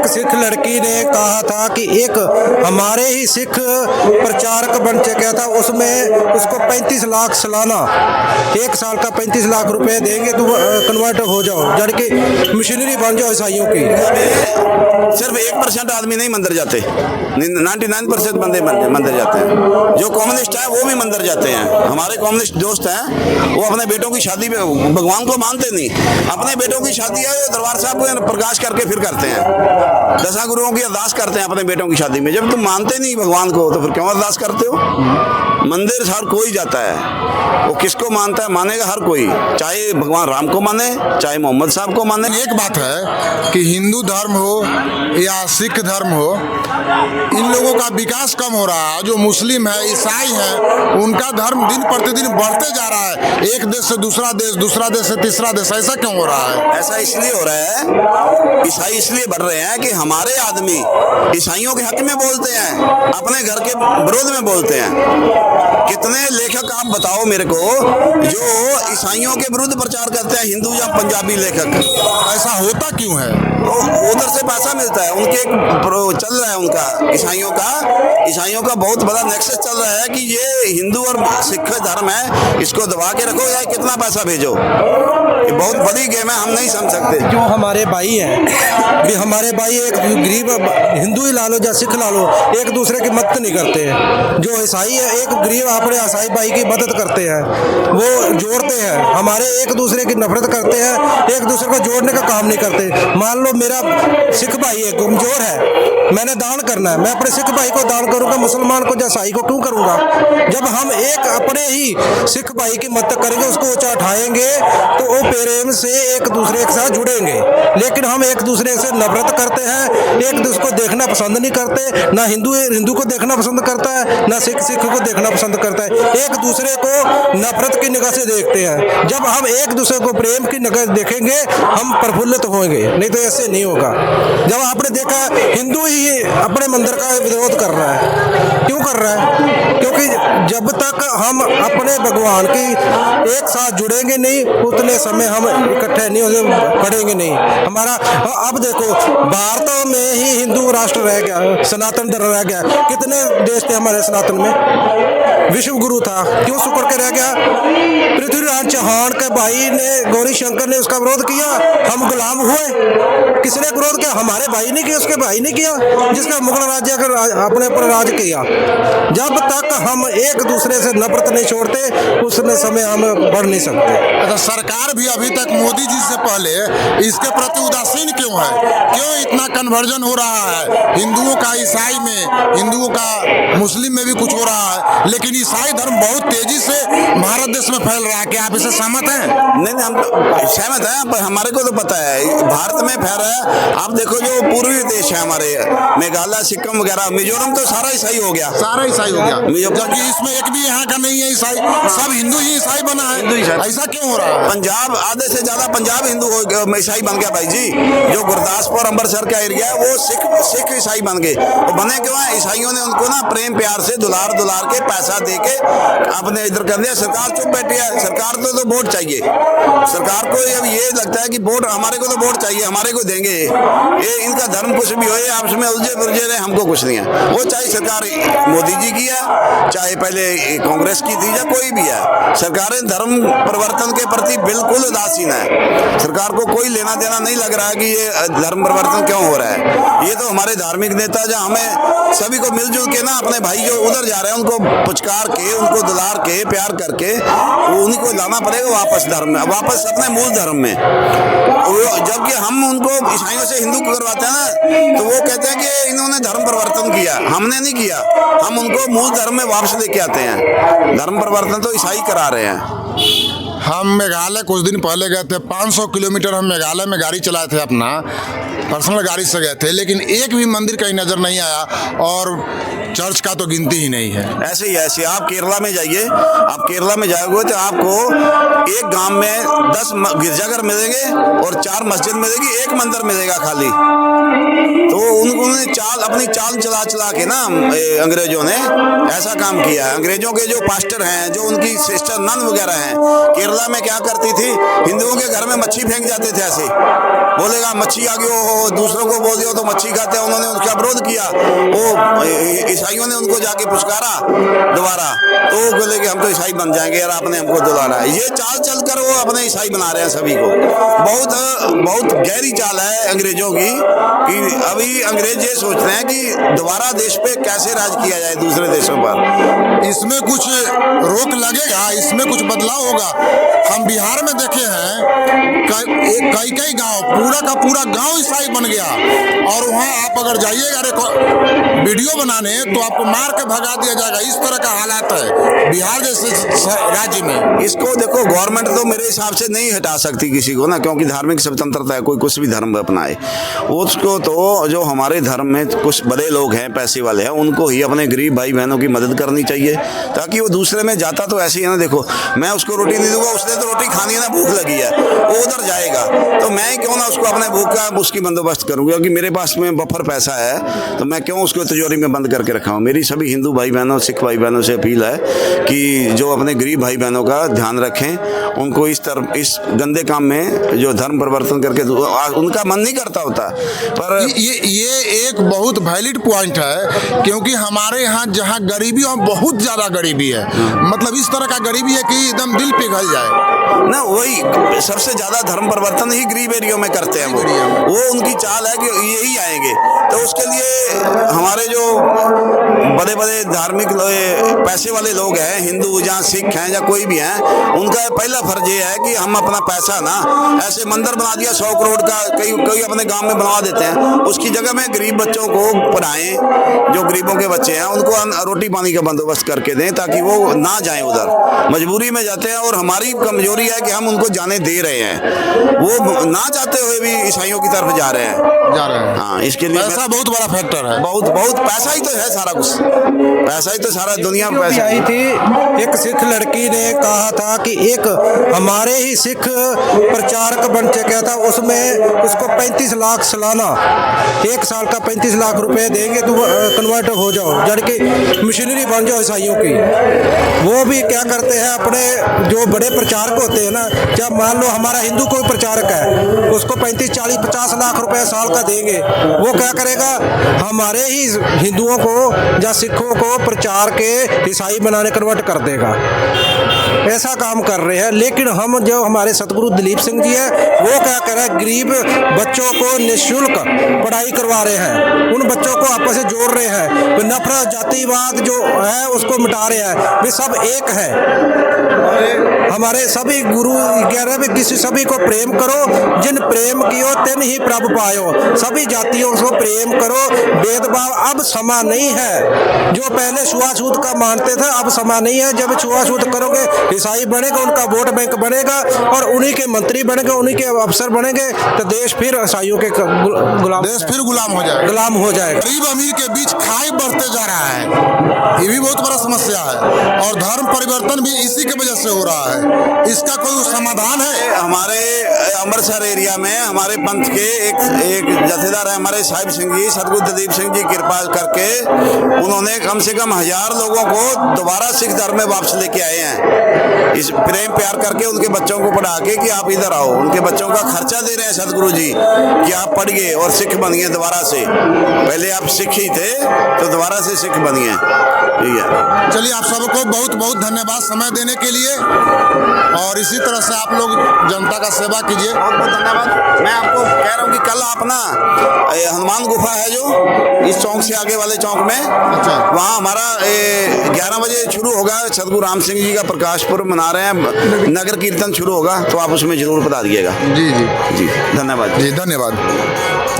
एक सिख लड़की ने कहा था कि एक हमारे ही सिख प्रचारक बन चुका था, उसमें उसको 35 लाख सालाना, 1 साल का 35 लाख रुपए देंगे तो कन्वर्ट हो जाओ, जबकि मशीनरी बन जाओ ईसाइयों की। सिर्फ 1% आदमी नहीं मंदिर जाते, 99% बंदे मंदिर जाते हैं। जो कम्युनिस्ट है वो भी मंदिर जाते हैं। हमारे कम्युनिस्ट दोस्त हैं, वो अपने बेटों की शादी में भगवान को मानते नहीं, अपने बेटों की शादी है वो दरबार साहब को प्रकाश करके फिर करते हैं। 10 गुरुओं की अरदास करते हैं अपने बेटों की शादी में। जब तुम मानते नहीं भगवान को तो फिर क्यों अरदास करते हो? मंदिर हर कोई जाता है, वो किसको मानता है? मानेगा हर कोई, चाहे भगवान राम को माने, चाहे मोहम्मद साहब को माने। एक बात है कि हिंदू धर्म हो या सिख धर्म हो, इन लोगों का विकास कम हो रहा है। जो मुस्लिम है, ईसाई है, उनका धर्म दिन प्रतिदिन बढ़ते जा रहा है। एक देश से दूसरा देश, दूसरा देश से तीसरा देश, ऐसा क्यों हो रहा है? ऐसा इसलिए हो रहा है, ईसाई इसलिए बढ़ रहे हैं कि हमारे आदमी ईसाइयों के हक में बोलते हैं, अपने घर के विरोध में बोलते हैं। कितने लेखक आप बताओ मेरे को जो ईसाइयों के विरुद्ध प्रचार करते हैं, हिंदू या पंजाबी लेखक? ऐसा होता क्यों है? उधर से पैसा मिलता है, उनके चल रहा है उनका ईसाइयों का बहुत बड़ा नेक्सस चल रहा है कि ये हिंदू और सिख धर्म है, इसको दबा के रखो या कितना पैसा भेजो। ये बहुत बड़ी गेम है, हम नहीं समझ सकते। जो हमारे भाई हैं, भी हमारे भाई एक गरीब हिंदू ही ला लो या सिख ला लो, एक दूसरे की मदद नहीं करते हैं। जो ईसाई है एक गरीब अपने ईसाई भाई की मदद करते हैं, वो जोड़ते हैं। हमारे एक दूसरे की नफरत करते हैं, एक दूसरे को जोड़ने का काम नहीं करते। मान लो मेरा सिख भाई है, कमजोर है, मैंने दान करना है, मैं अपने सिख भाई को दान करूंगा, मुसलमान को या ईसाई को क्यों करूंगा? जब हम एक अपने ही सिख भाई की मदद करेंगे, उसको ऊंचा उठाएंगे तो वो प्रेम से एक दूसरे के साथ जुड़ेंगे। लेकिन हम एक दूसरे से नफरत करते हैं, एक दूसरे को देखना पसंद नहीं करते। ना हिंदू को देखना पसंद करता है, ना सिख को देखना पसंद करता है। एक दूसरे को नफरत की निगाह से देखते हैं। जब हम एक दूसरे को प्रेम की निगाह देखेंगे, हम प्रफुल्लित होंगे, नहीं तो ऐसे नहीं होगा। जब आपने देखा हिंदू ही अपने मंदिर का विरोध कर रहा है, क्यों कर रहा है? क्योंकि जब तक हम अपने भगवान की एक साथ जुड़ेंगे नहीं, उतने समय हम इकट्ठे नहीं हो पड़ेंगे नहीं। हमारा अब देखो भारत में ही हिंदू राष्ट्र रह गया, सनातन धर्म रह गया। कितने देश थे हमारे सनातन में? विश्व गुरु था, क्यों सुकर के रह गया? पृथ्वीराज चौहान के भाई ने, गौरी शंकर ने उसका विरोध किया, हम गुलाम हुए। किसने विरोध किया? हमारे भाई ने किया, उसके भाई ने किया, जिसका मुगल राज्य अपने पर राज किया। जब तक हम एक दूसरे से नफरत नहीं छोड़ते, उस समय हम बढ़ नहीं सकते। अच्छा, सरकार भी अभी तक मोदी जी से पहले इसके प्रति उदासीन क्यों है? क्यों इतना कन्वर्जन हो रहा है? हिंदुओं का ईसाई में, हिंदुओं का मुस्लिम में भी कुछ हो रहा है, लेकिन ईसाई धर्म बहुत तेजी से भारत देश में फैल रहा है। क्या आप इससे सहमत हैं? नहीं, हम तो सहमत हैं, पर हमारे को तो पता है भारत में फैल रहा है। आप देखो जो पूर्वी देश है हमारे, मेघालय, सिक्किम वगैरह, मिजोरम तो सारा ईसाई हो गया, सारा ईसाई हो गया, जबकि इसमें एक भी यहाँ का नहीं है ईसाई, सब हिंदू ही ईसाई बना है। ऐसा क्यों हो रहा है? पंजाब आधे से ज्यादा पंजाब हिंदू हो गया, ईसाई बन गया भाई जी। जो गुरदासपुर अमृतसर का एरिया है वो सिख ईसाई बन गए। वो बने क्यों है? ईसाइयों ने उनको ना प्रेम प्यार से दुलार के पैसा दे के अपने इधर कर दिया। सरकार चुप बैठी है। सरकार तो वोट चाहिए, सरकार को अब ये लगता है कि वोट हमारे को, तो वोट चाहिए, हमारे को देंगे। ये इनका धर्म कुछ भी हो, आपस में उलझे रहे, हमको कुछ नहीं है। वो चाहे सरकार मोदी जी की है, चाहे पहले कांग्रेस की थी या कोई भी है, सरकारें धर्म परिवर्तन के प्रति बिल्कुल उदासीन है। सरकार को कोई लेना देना नहीं लग रहा है कि ये धर्म परिवर्तन क्यों हो रहा है। ये तो हमारे धार्मिक नेता जो हमें सभी को मिलजुल के ना अपने भाई जो उधर जा रहे हैं उनको पुचकार के, उनको दुलार के, प्यार करके उन्हीं को लाना पड़ेगा वापस धर्म में, वापस अपने मूल धर्म में। जबकि हम उनको ईसाइयों से हिंदू करवाते हैं ना, तो वो कहते हैं कि इन्होंने धर्म परिवर्तन किया। हमने नहीं किया, हम उनको मूल धर्म में वापस लेके आते हैं। धर्म परिवर्तन तो ईसाई करा रहे हैं। हम मेघालय कुछ दिन पहले गए थे, 500 किलोमीटर हम मेघालय में गाड़ी चलाए थे, अपना पर्सनल गाड़ी से गए थे, लेकिन एक भी मंदिर कहीं नजर नहीं आया और चर्च का तो गिनती ही नहीं है। ऐसे ही ऐसे आप केरला में जाइए, आप केरला में जाओगे तो आपको एक गांव में 10 गिरजाघर मिलेंगे और 4 मस्जिद मिलेगी, एक मंदिर मिलेगा खाली। तो उन्होंने चाल अपनी चाल चला चला के ना अंग्रेजों ने ऐसा काम किया है। अंग्रेजों के जो पास्टर हैं, जो उनकी सिस्टर नन वगैरह हैं, केरला में क्या करती थी, हिंदुओं के घर में मच्छी फेंक जाते थे ऐसे, बोलेगा मच्छी आ गई हो, दूसरों को बोल दियो तो मच्छी खाते हैं। उन्होंने उसका विरोध किया, वो ईसाइयों ने उनको जाके पुचकारा दोबारा, तो वो बोले कि हम तो ईसाई बन जाएंगे यार, आपने हमको दुलारा। ये चाल चलकर वो अपने ईसाई बना रहे हैं सभी को। बहुत गहरी चाल है अंग्रेजों की कि अभी अंग्रेज ये सोच रहे हैं कि दोबारा देश पे कैसे राज किया जाए दूसरे देशों पर। इसमें कुछ रोक लगेगा, इसमें कुछ बदलाव होगा। हम बिहार में देखे हैं कई गांव, पूरा का पूरा गांव ईसाई बन गया, और वहां आप अगर जाइएगा वीडियो बनाने तो आपको मार के भगा दिया जाएगा। इस तरह का हालात है बिहार जैसे राज्य में। इसको देखो, गवर्नमेंट तो मेरे हिसाब से नहीं हटा सकती किसी को ना, क्योंकि धार्मिक स्वतंत्रता है, कोई कुछ भी धर्म अपनाए। उसको तो जो हमारे धर्म में कुछ बड़े लोग हैं, पैसे वाले हैं, उनको ही अपने गरीब भाई बहनों की मदद करनी चाहिए, ताकि वो दूसरे में जाता तो ऐसे ही है ना। देखो, मैं उसको रोटी नहीं दूंगा, उसने तो रोटी खानी है ना, भूख लगी है, वो उधर जाएगा, तो मैं क्यों ना उसको अपने भूख का उसकी बंदोबस्त करूँ, क्योंकि मेरे पास में बफर पैसा है, तो मैं क्यों उसको तिजोरी में बंद करके रखा हूँ। मेरी सभी हिंदू भाई बहनों, सिख भाई बहनों से अपील है कि जो अपने गरीब भाई बहनों का ध्यान रखें, उनको इस गंदे काम में जो धर्म परिवर्तन करके उनका मन नहीं करता होता। पर ये एक बहुत वैलिड पॉइंट है, क्योंकि हमारे यहाँ जहाँ गरीबी और बहुत ज़्यादा गरीबी है, मतलब इस तरह का गरीबी है कि एकदम दिल पिघल जाए ना। वही सबसे ज्यादा धर्म परिवर्तन ही गरीब एरियो में करते हैं वो उनकी चाल है कि यही आएंगे। तो उसके लिए हमारे जो बड़े बड़े धार्मिक पैसे वाले लोग हैं, हिंदू या सिख हैं या कोई भी हैं, उनका पहला फर्ज ये है कि हम अपना पैसा ना, ऐसे मंदिर बना दिया 100 करोड़ का, कई अपने गांव में बनवा देते हैं, उसकी जगह में गरीब बच्चों को पढ़ाएं, जो गरीबों के बच्चे हैं उनको रोटी पानी का बंदोबस्त करके दें, ताकि वो ना जाएं उधर, मजबूरी में जाते हैं। और हमारी कमजोरी है कि हम उनको जाने दे रहे हैं, वो ना चाहते हुए भी ईसाइयों की तरफ जा रहे हैं। हाँ, इसके लिए पैसा बहुत बड़ा फैक्टर है। बहुत पैसा ही तो है सारा कुछ, पैसा ही तो सारा दुनिया में पैसा। आई थी एक सिख लड़की ने कहा था कि एक हमारे ही सिख प्रचारक बन चुका था, उसमें उसको 35 लाख सालाना, 1 साल का 35 लाख रुपए देंगे तो कन्वर्ट हो जाओ, जबकि मशीनरी बन जाओ ईसाइयों की। वो भी क्या करते हैं, अपने जो बड़े प्रचारक होते हैं ना, जब मान लो हमारा हिंदू कोई प्रचारक है, उसको 35, 40, 50 लाख रुपए साल का देंगे, वो क्या करेगा, हमारे ही हिंदुओं को या सिखों को प्रचार के ईसाई बनाने कन्वर्ट कर देगा। ऐसा काम कर रहे हैं। लेकिन हम जो हमारे सतगुरु दिलीप सिंह जी है, वो क्या कर रहे हैं, गरीब बच्चों को निःशुल्क पढ़ाई करवा रहे हैं, उन बच्चों को आपस में जोड़ रहे हैं, नफरत जातिवाद जो है उसको मिटा रहे हैं। वे सब एक है, हमारे सभी गुरु कह रहे हैं किसी सभी को प्रेम करो, जिन प्रेम कियो तिन ही प्रभु पायो। सभी जातियों को प्रेम करो, भेदभाव अब समा नहीं है। जो पहले छुआछूत का मानते थे, अब समा नहीं है। जब छुआछूत करोगे, ईसाई बनेगा, उनका वोट बैंक बनेगा और उन्हीं के मंत्री बनेंगे, उन्हीं के अफसर बनेंगे, तो देश फिर ईसाइयों के गुलाम हो जाएगा। गरीब अमीर के बीच खाई बढ़ते जा रहा है, ये भी बहुत बड़ा समस्या है, और धर्म परिवर्तन भी इसी के वजह से हो रहा है। इसका कोई समाधान है? हमारे अमृतसर एरिया में हमारे पंथ के एक जथेदार है, हमारे साहिब सिंह जी, सतगुरु दिलीप सिंह जी कृपा करके उन्होंने कम से कम 1000 लोगों को दोबारा सिख धर्म में वापस लेके आए हैं, इस प्रेम प्यार करके उनके बच्चों को पढ़ा के कि आप इधर आओ। उनके बच्चों का खर्चा दे रहे हैं सतगुरु जी कि आप पढ़िए और सिख बनिए दोबारा से। पहले आप सिख ही थे तो दोबारा से सिख बनिए। ठीक है, चलिए, आप सबको बहुत बहुत धन्यवाद समय देने के लिए, और इसी तरह से आप लोग जनता का सेवा कीजिए। बहुत बहुत धन्यवाद। मैं आपको कह रहा हूँ कि कल अपना हनुमान गुफा है जो इस चौक से आगे वाले चौक में, अच्छा, वहाँ हमारा 11 बजे शुरू होगा। सतगुरु राम सिंह जी का प्रकाश पर्व मना रहे हैं, नगर कीर्तन शुरू होगा, तो आप उसमें जरूर बता दीजिएगा। जी जी जी, धन्यवाद जी, धन्यवाद।